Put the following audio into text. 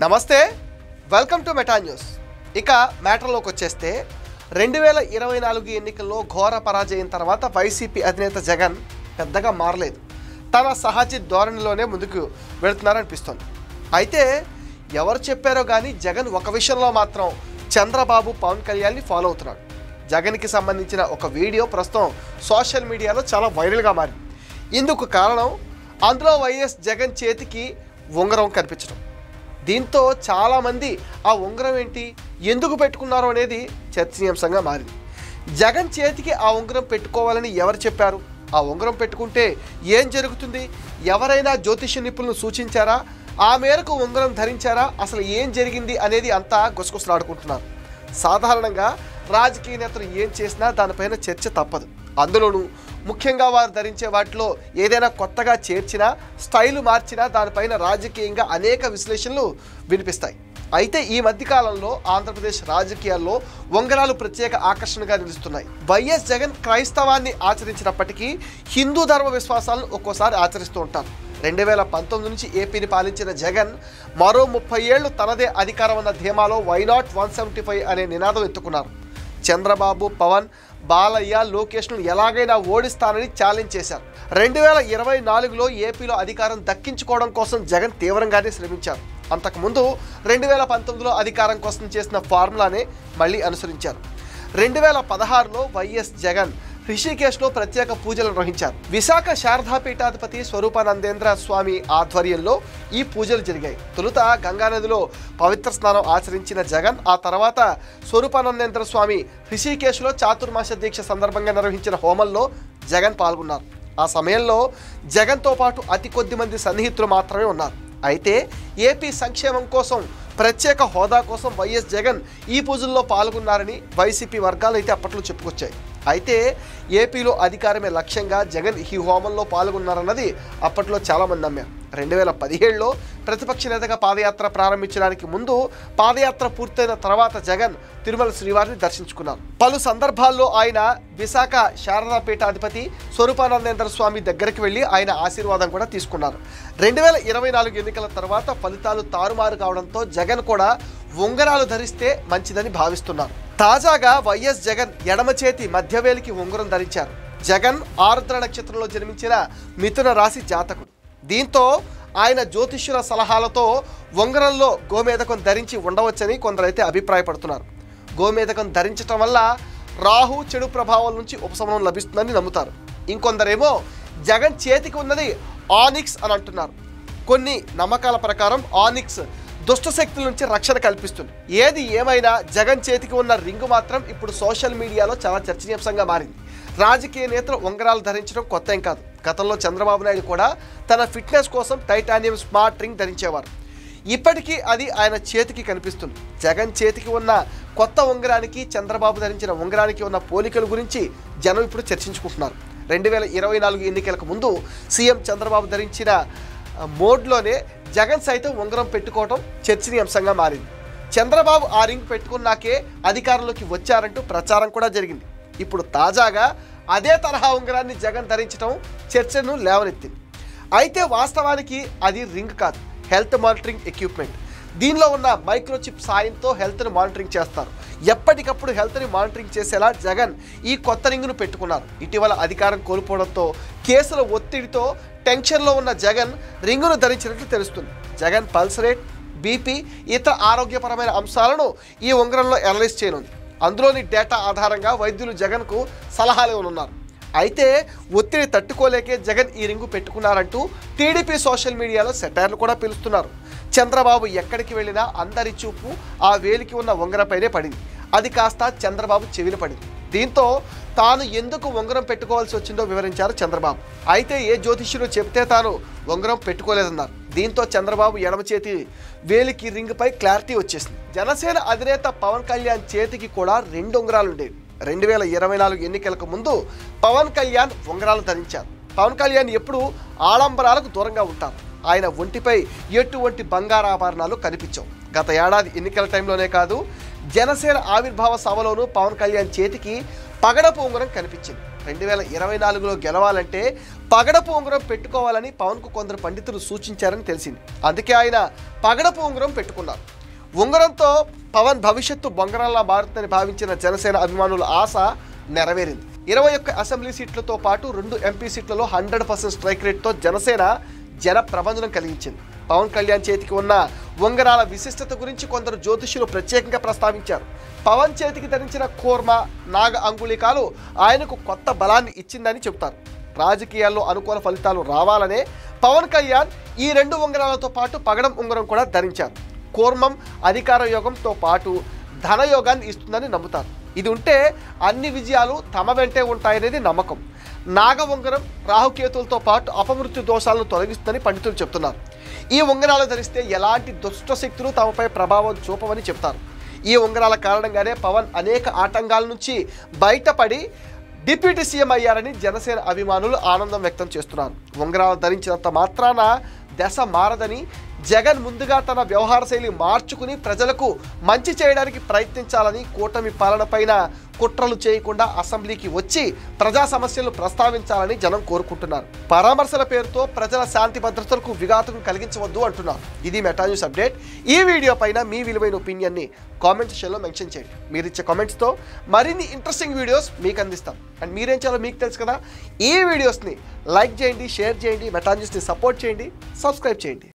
నమస్తే, welcome to meta news. ఇక మ్యాటర్లోకి వచ్చేస్తే 2024 ఎన్నికల్లో ఘోర పరాజయం తర్వాత వైసీపీ అధినేత జగన్ పెద్దగా మారలేదు. తన సహజ ధోరణిలోనే ముందుకు వెళుతున్నారనిపిస్తోంది. అయితే ఎవరు చెప్పారో కానీ జగన్ ఒక విషయంలో మాత్రం చంద్రబాబు పవన్ కళ్యాణ్ని ఫాలో అవుతున్నాడు. జగన్కి సంబంధించిన ఒక వీడియో ప్రస్తుతం సోషల్ మీడియాలో చాలా వైరల్గా మారింది. ఇందుకు కారణం అందులో వైఎస్ జగన్ చేతికి ఉంగరం కనిపించడం. దీంతో చాలామంది ఆ ఉంగరం ఏంటి, ఎందుకు పెట్టుకున్నారో అనేది చర్చనీయాంశంగా మారింది. జగన్ చేతికి ఆ ఉంగరం పెట్టుకోవాలని ఎవరు చెప్పారు, ఆ ఉంగరం పెట్టుకుంటే ఏం జరుగుతుంది, ఎవరైనా జ్యోతిష్య నిపుణులు సూచించారా, ఆ మేరకు ఉంగరం ధరించారా, అసలు ఏం జరిగింది అనేది అంతా గుసగుసలాడుకుంటున్నారు. సాధారణంగా రాజకీయ నేతలు ఏం చేసినా దానిపైన చర్చ తప్పదు. అందులోనూ ముఖ్యంగా వారు ధరించే వాటిలో ఏదైనా కొత్తగా చేర్చినా, స్టైలు మార్చినా దానిపైన రాజకీయంగా అనేక విశ్లేషణలు వినిపిస్తాయి. అయితే ఈ మధ్యకాలంలో ఆంధ్రప్రదేశ్ రాజకీయాల్లో ఉంగరాలు ప్రత్యేక ఆకర్షణగా నిలుస్తున్నాయి. వైఎస్ జగన్ క్రైస్తవాన్ని ఆచరించినప్పటికీ హిందూ ధర్మ విశ్వాసాలను ఒక్కోసారి ఆచరిస్తూ ఉంటారు. 2019 నుంచి ఏపీని పాలించిన జగన్ మరో 30 ఏళ్లు తనదే అధికారం అన్న ధీమాలో వైనాట్ 175 అనే నినాదం ఎత్తుకున్నారు. చంద్రబాబు, పవన్, బాలయ్య, లోకేష్ను ఎలాగైనా ఓడిస్తానని ఛాలెంజ్ చేశారు. 2024లో ఏపీలో అధికారం దక్కించుకోవడం కోసం జగన్ తీవ్రంగానే శ్రమించారు. అంతకుముందు 2019లో అధికారం కోసం చేసిన ఫార్ములానే మళ్ళీ అనుసరించారు. 2016లో వైఎస్ జగన్ రిషికేశ్లో ప్రత్యేక పూజలు నిర్వహించారు. విశాఖ శారదాపీఠాధిపతి స్వరూపానందేంద్ర స్వామి ఆధ్వర్యంలో ఈ పూజలు జరిగాయి. తొలుత గంగానదిలో పవిత్ర స్నానం ఆచరించిన జగన్ ఆ తర్వాత స్వరూపానందేంద్ర స్వామి రిషికేశ్లో చాతుర్మాస దీక్ష సందర్భంగా నిర్వహించిన హోమంలో జగన్ పాల్గొన్నారు. ఆ సమయంలో జగన్తో పాటు అతి కొద్ది మంది సన్నిహితులు మాత్రమే ఉన్నారు. అయితే ఏపీ సంక్షేమం కోసం, ప్రత్యేక హోదా కోసం వైఎస్ జగన్ ఈ పూజల్లో పాల్గొన్నారని వైసీపీ వర్గాలు అయితే అప్పట్లో చెప్పుకొచ్చాయి. అయితే ఏపీలో అధికారమే లక్ష్యంగా జగన్ ఈ హోమంలో పాల్గొన్నారన్నది అప్పట్లో చాలామంది నమ్మారు. 2017లో ప్రతిపక్ష నేతగా పాదయాత్ర ప్రారంభించడానికి ముందు, పాదయాత్ర పూర్తయిన తర్వాత జగన్ తిరుమల శ్రీవారిని దర్శించుకున్నారు. పలు సందర్భాల్లో ఆయన విశాఖ శారదాపీఠాధిపతి స్వరూపానందేంద్ర స్వామి దగ్గరికి వెళ్ళి ఆయన ఆశీర్వాదం కూడా తీసుకున్నారు. 2024 ఎన్నికల తర్వాత ఫలితాలు తారుమారు కావడంతో జగన్ కూడా ఉంగరాలు ధరిస్తే మంచిదని భావిస్తున్నారు. తాజాగా వైఎస్ జగన్ ఎడమ చేతి మధ్యవేలికి ఉంగరం ధరించారు. జగన్ ఆరుద్ర నక్షత్రంలో జన్మించిన మిథున రాశి జాతకుడు. దీంతో ఆయన జ్యోతిష్యుల సలహాలతో ఉంగరంలో గోమేధకం ధరించి ఉండవచ్చని కొందరైతే అభిప్రాయపడుతున్నారు. గోమేధకం ధరించడం వల్ల రాహు చెడు ప్రభావం నుంచి ఉపశమనం లభిస్తుందని నమ్ముతారు. ఇంకొందరేమో జగన్ చేతికి ఉన్నది ఆనిక్స్ అని అంటున్నారు. కొన్ని నమ్మకాల ప్రకారం ఆనిక్స్ దుష్ట శక్తుల నుంచి రక్షణ కల్పిస్తుంది. ఏది ఏమైనా జగన్ చేతికి ఉన్న రింగు మాత్రం ఇప్పుడు సోషల్ మీడియాలో చాలా చర్చనీయాంశంగా మారింది. రాజకీయ నేతలు ఉంగరాలు ధరించడం కొత్త ఏం కాదు. గతంలో చంద్రబాబు నాయుడు కూడా తన ఫిట్నెస్ కోసం టైటానియం స్మార్ట్ రింగ్ ధరించేవారు. ఇప్పటికీ అది ఆయన చేతికి కనిపిస్తుంది. జగన్ చేతికి ఉన్న కొత్త ఉంగరానికి, చంద్రబాబు ధరించిన ఉంగరానికి ఉన్న పోలికల గురించి జనం ఇప్పుడు చర్చించుకుంటున్నారు. 2024 ఎన్నికలకు ముందు సీఎం చంద్రబాబు ధరించిన మోడ్లోనే జగన్ సైతం ఉంగరం పెట్టుకోవడం చర్చనీయాంశంగా మారింది. చంద్రబాబు ఆ రింగ్ పెట్టుకున్నాకే అధికారంలోకి వచ్చారంటూ ప్రచారం కూడా జరిగింది. ఇప్పుడు తాజాగా అదే తరహా ఉంగరాన్ని జగన్ ధరించడం చర్చను లేవనెత్తింది. అయితే వాస్తవానికి అది రింగ్ కాదు, హెల్త్ మానిటరింగ్ ఎక్విప్మెంట్. దీనిలో ఉన్న మైక్రోచిప్ సాయంతో హెల్త్ని మానిటరింగ్ చేస్తారు. ఎప్పటికప్పుడు హెల్త్ని మానిటరింగ్ చేసేలా జగన్ ఈ కొత్త రింగును పెట్టుకున్నారు. ఇటీవల అధికారం కోల్పోవడంతో కేసుల ఒత్తిడితో టెన్షన్లో ఉన్న జగన్ రింగును ధరించినట్లు తెలుస్తుంది. జగన్ పల్స్ రేట్, బీపీ, ఇతర ఆరోగ్యపరమైన అంశాలను ఈ ఉంగరంలో అనలైజ్ చేయనుంది. అందులోని డేటా ఆధారంగా వైద్యులు జగన్కు సలహాలు ఇవ్వనున్నారు. అయితే ఒత్తిడి తట్టుకోలేకే జగన్ ఈ రింగు పెట్టుకున్నారంటూ టీడీపీ సోషల్ మీడియాలో సెటైర్లు కూడా పిలుస్తున్నారు. చంద్రబాబు ఎక్కడికి వెళ్ళినా అందరి చూపు ఆ వేలికి ఉన్న ఉంగరంపైనే పడింది. అది కాస్త చంద్రబాబు చెవిన పడింది. దీంతో తాను ఎందుకు ఉంగరం పెట్టుకోవాల్సి వచ్చిందో వివరించారు చంద్రబాబు. అయితే ఏ జ్యోతిష్యుడు చెప్తే తాను ఉంగరం పెట్టుకోలేదన్నారు. దీంతో చంద్రబాబు ఎడమ చేతి వేలికి రింగ్పై క్లారిటీ వచ్చేసింది. జనసేన అధినేత పవన్ కళ్యాణ్ చేతికి కూడా 2 ఉంగరాలు ఉండేవి. 2024 ఎన్నికలకు ముందు పవన్ కళ్యాణ్ ఉంగరాలు ధరించారు. పవన్ కళ్యాణ్ ఎప్పుడూ ఆడంబరాలకు దూరంగా ఉంటారు. ఆయన ఒంటిపై ఎటువంటి బంగారాభరణాలు కనిపించవు. గత ఏడాది ఎన్నికల టైంలోనే కాదు, జనసేన ఆవిర్భావ సభలోనూ పవన్ కళ్యాణ్ చేతికి పగడపు ఉంగరం కనిపించింది. 2024లో గెలవాలంటే పగడపు ఉంగరం పెట్టుకోవాలని పవన్కు కొందరు పండితులు సూచించారని తెలిసింది. అందుకే ఆయన పగడపు ఉంగరం పెట్టుకున్నారు. ఉంగరంతో పవన్ భవిష్యత్తు బొంగరంలా మారుతుందని భావించిన జనసేన అభిమానుల ఆశ నెరవేరింది. 21 అసెంబ్లీ సీట్లతో పాటు 2 ఎంపీ సీట్లలో 100% స్ట్రైక్ రేట్తో జనసేన జన ప్రబంధనం కలిగించింది. పవన్ కళ్యాణ్ చేతికి ఉన్న ఉంగరాల విశిష్టత గురించి కొందరు జ్యోతిష్యులు ప్రత్యేకంగా ప్రస్తావించారు. పవన్ చేతికి ధరించిన కూర్మ నాగ అంగుళికాలు ఆయనకు కొత్త బలాన్ని ఇచ్చిందని చెబుతారు. రాజకీయాల్లో అనుకూల ఫలితాలు రావాలనే పవన్ కళ్యాణ్ ఈ 2 ఉంగరాలతో పాటు పగడం ఉంగరం కూడా ధరించారు. కూర్మం అధికార యోగంతో పాటు ధనయోగాన్ని ఇస్తుందని నమ్ముతారు. ఇది ఉంటే అన్ని విజయాలు తమ వెంటే ఉంటాయనేది నమ్మకం. నాగ ఉంగరం రాహుకేతులతో పాటు అపమృత్యు దోషాలను తొలగిస్తుందని పండితులు చెప్తున్నారు. ఈ ఉంగరాలు ధరిస్తే ఎలాంటి దుష్ట శక్తులు తమపై ప్రభావం చూపవని చెప్తారు. ఈ ఉంగరాల కారణంగానే పవన్ అనేక ఆటంకాల నుంచి బయటపడి డిప్యూటీ సీఎం అయ్యారని జనసేన అభిమానులు ఆనందం వ్యక్తం చేస్తున్నారు. ఉంగరాలు ధరించినంత మాత్రాన దశ మారదని, జగన్ ముందుగా తన వ్యవహార శైలి మార్చుకుని ప్రజలకు మంచి చేయడానికి ప్రయత్నించాలని, కూటమి పాలన పైన కుట్రలు చేయకుండా అసెంబ్లీకి వచ్చి ప్రజా సమస్యలు ప్రస్తావించాలని జనం కోరుకుంటున్నారు. పరామర్శల పేరుతో ప్రజల శాంతి భద్రతలకు విఘాతం కలిగించవద్దు అంటున్నారు. ఇది మెటా న్యూస్ అప్డేట్. ఈ వీడియో పైన మీ విలువైన ఒపీనియన్ని కామెంట్ సెక్షన్లో మెన్షన్ చేయండి. మీరు ఇచ్చే కామెంట్స్తో మరిన్ని ఇంట్రెస్టింగ్ వీడియోస్ మీకు అందిస్తాం. అండ్ మీరేం చేయాలో మీకు తెలుసు కదా. ఈ వీడియోస్ని లైక్ చేయండి, షేర్ చేయండి, మెటా న్యూస్ని సపోర్ట్ చేయండి, సబ్స్క్రైబ్ చేయండి.